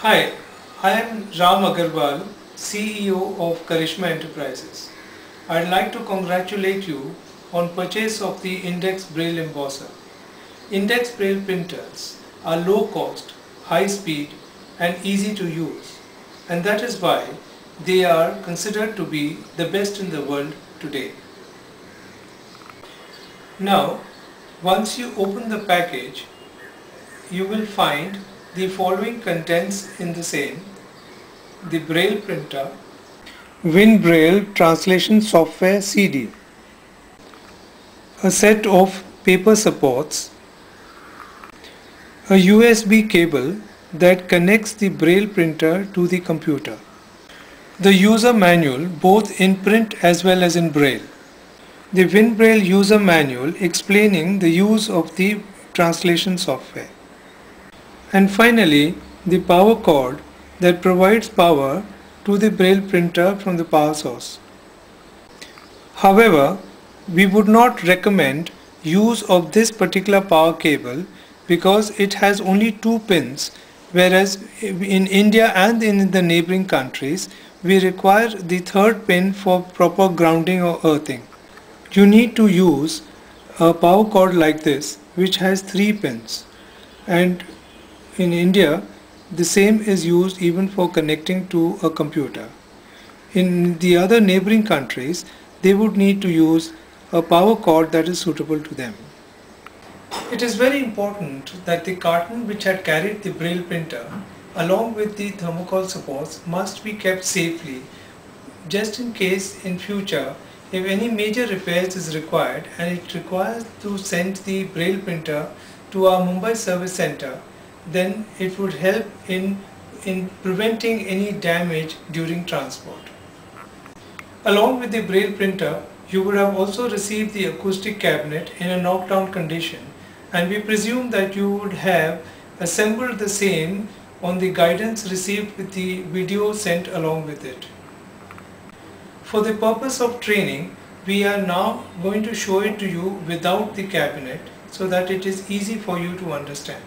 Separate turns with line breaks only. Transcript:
Hi, I am Ram Agarwal, CEO of Karishma Enterprises. I'd like to congratulate you on purchase of the Index Braille Embosser. Index Braille printers are low cost, high speed and easy to use, and that is why they are considered to be the best in the world today. Now, once you open the package, you will find the following contents in the same: the Braille printer, WinBraille translation software CD, a set of paper supports, a USB cable that connects the Braille printer to the computer, the user manual both in print as well as in Braille, the WinBraille user manual explaining the use of the translation software, and finally the power cord that provides power to the Braille printer from the power source. However, we would not recommend use of this particular power cable because it has only 2 pins, whereas in India and in the neighboring countries we require the 3rd pin for proper grounding or earthing. You need to use a power cord like this which has 3 pins, and in India the same is used even for connecting to a computer. In the other neighboring countries they would need to use a power cord that is suitable to them. It is very important that the carton which had carried the Braille printer along with the thermocol supports must be kept safely, just in case in future if any major repairs is required and it requires to send the Braille printer to our Mumbai service center, then it would help in preventing any damage during transport. Along with the Braille printer, you would have also received the acoustic cabinet in a knockdown condition, and we presume that you would have assembled the same on the guidance received with the video sent along with it. For the purpose of training, we are now going to show it to you without the cabinet so that it is easy for you to understand.